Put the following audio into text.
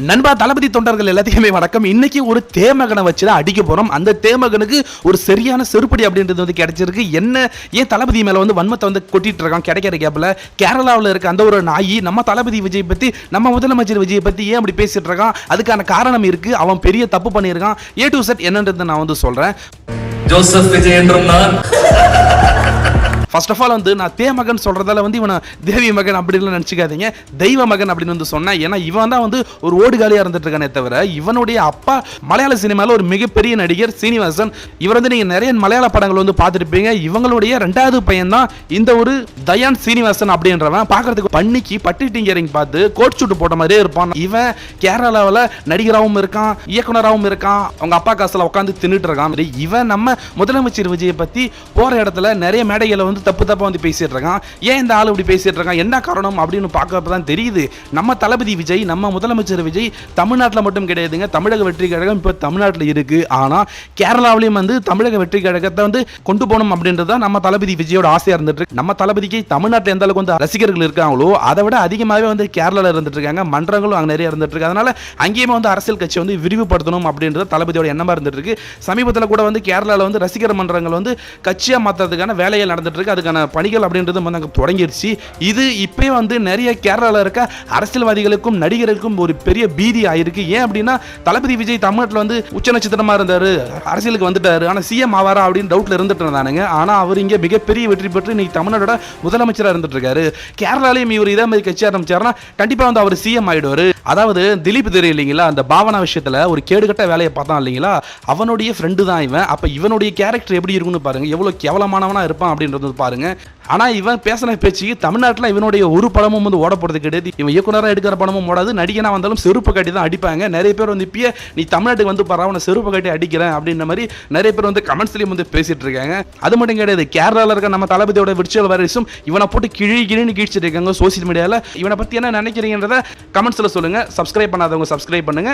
நண்பா தளபதி தொண்டர்கள் எல்லாத்தையுமே வணக்கம். இன்னைக்கு ஒரு தேமகனை வச்சு தான் அடிக்க போறோம். அந்த தேமகனுக்கு ஒரு சரியான செருப்படி அப்படின்றது வந்து கிடைச்சிருக்கு. என்ன ஏன் தளபதி மேல வந்து வன்மத்தை வந்து கொட்டிட்டு இருக்கான் கிடைக்கிற கேப்ல. கேரளாவில் இருக்க அந்த ஒரு நாயி நம்ம தளபதி விஜய் பத்தி, நம்ம முதலமைச்சர் விஜய் பத்தி ஏன் அப்படி பேசிட்டு இருக்கான், அதுக்கான காரணம் இருக்கு. அவன் பெரிய தப்பு பண்ணியிருக்கான். A to Z என்னன்றது நான் வந்து சொல்றேன். ஜோசப் விஜய் என்றும் நான் ஃபர்ஸ்ட் ஆஃப் ஆல் வந்து நான் தேமகன் சொல்றதால வந்து இவனை தேவி மகன் அப்படின்னு நினச்சிக்காதீங்க, தெய்வ மகன் அப்படின்னு வந்து சொன்னேன். ஏன்னா இவன் தான் வந்து ஒரு ஓடுகாலியாக இருந்துட்டு இருக்கானே தவிர இவனுடைய அப்பா மலையாள சினிமாவில் ஒரு மிகப்பெரிய நடிகர் சீனிவாசன். இவர் வந்து நீங்கள் நிறைய மலையாள படங்கள் வந்து பார்த்துருப்பீங்க. இவங்களுடைய ரெண்டாவது பையன் தான் இந்த ஒரு தயான் சீனிவாசன் அப்படின்றவன். பார்க்கறதுக்கு பண்ணிக்கு பட்டி டிங்கரிங் பார்த்து கோட் சூட்டு போட்ட மாதிரியே இருப்பான். இவன் கேரளாவில் நடிகராகவும் இருக்கான், இயக்குனராகவும் இருக்கான். அவங்க அப்பா காசில் உட்காந்து தின்னுட்டு இருக்கான். இவன் நம்ம முதலமைச்சர் விஜயை பற்றி போகிற இடத்துல நிறைய மேடைகளை வந்து தப்பு தப்பா வந்து பேசிட்டு இருக்கான். ஏன் இந்த ஆளு இப்படி பேசிட்டு இருக்கான், என்ன காரணம் அப்படின்னு பார்க்கறப்ப தான் தெரியுது. நம்ம தளபதி விஜய், நம்ம முதலமைச்சர் விஜய் தமிழ்நாட்டில் மட்டும் கிடையாதுங்க. தமிழக வெற்றி கழகம் இப்போ தமிழ்நாட்டில் இருக்கு. ஆனால் கேரளாவிலையும் வந்து தமிழக வெற்றி கழகத்தை வந்து கொண்டு போகணும் அப்படின்றது தான் நம்ம தளபதி விஜயோட ஆசையாக இருந்துட்டு இருக்கு. நம்ம தளபதிக்கு தமிழ்நாட்டில் எந்த அளவுக்கு வந்து ரசிகர்கள் இருக்காங்களோ அதை விட அதிகமாகவே வந்து கேரளாவில் இருந்துட்டு இருக்காங்க. மன்றங்களும் அங்கே நிறைய இருந்துட்டு இருக்கு. அதனால அங்கேயுமே வந்து அரசியல் கட்சி வந்து விரிவுபடுத்தணும் அப்படின்றது தளபதியோட எண்ணமாக இருந்துட்டு இருக்கு. சமீபத்தில் கூட வந்து கேரளாவில் வந்து ரசிகர் மன்றங்கள் வந்து கட்சியாக மாற்றுறதுக்கான வேலைகள் நடந்துட்டு இருக்கு. அதுக்கான பணிகள் அப்படின்றது வந்து தொடங்கிடுச்சு. இது இப்போ வந்து நிறைய கேரளாவில் இருக்க அரசியல்வாதிகளுக்கும் நடிகர்களுக்கும் ஒரு பெரிய பீதி ஆயிருக்கு. ஏன் அப்படின்னா தளபதி விஜய் தமிழ்நாட்டில் வந்து உச்ச நட்சத்திரமா இருந்தாரு, அரசியலுக்கு வந்துட்டாரு, ஆனால் சிஎம் ஆவாரா அப்படின்னு டவுட்ல இருந்துட்டு இருந்தானுங்க. ஆனால் அவர் இங்கே மிகப்பெரிய வெற்றி பெற்று இன்னைக்கு தமிழ்நாடோட முதலமைச்சராக இருந்துட்டு இருக்காரு. கேரளாலையும் இவர் இதே மாதிரி கட்சி ஆரம்பிச்சாருன்னா கண்டிப்பாக வந்து அவர் சிஎம் ஆயிடுவாரு. அதாவது திலீப் தெரியும் இல்லைங்களா, அந்த பாவனா விஷயத்தில் ஒரு கேடுகட்ட வேலையை பார்த்தான் இல்லைங்களா, அவனுடைய ஃப்ரெண்டு தான் இவன். அப்போ இவனுடைய கேரக்டர் எப்படி இருக்குன்னு பாருங்க, எவ்வளோ கேவலமானவனா இருப்பான் அப்படின்றது பாருங்க. ஆனால் இவன் பேசின பேச்சுக்கு தமிழ்நாட்டில் இவனுடைய ஒரு படமும் வந்து ஓட போகிறது கிடையாது. இவன் இயக்குனராக எடுக்கிற படமும் ஓடாது. நடிகனா வந்தாலும் செருப்பு கட்டி தான் அடிப்பாங்க. நிறைய பேர் வந்து இப்பயே நீ தமிழ்நாட்டுக்கு வந்து பாரு, அவனை செருப்பு கட்டி அடிக்கிறேன் அப்படின்ற மாதிரி நிறைய பேர் வந்து கமெண்ட்ஸ்லேயும் வந்து பேசிட்டு இருக்காங்க. அது மட்டும் கிடையாது, கேரளாவில் இருக்க நம்ம தளபதியோட விர்ச்சுவல் வைரஸும் இவனை போட்டு கிழின்னு கீழ்ச்சிட்டு இருக்காங்க சோசியல் மீடியாவில். இவனை பற்றி என்ன நினைக்கிறீங்கன்றத கமெண்ட்ஸில் சொல்லுங்க. சப்ஸ்கிரைப் பண்ணாதவங்க சப்ஸ்கிரைப் பண்ணுங்க.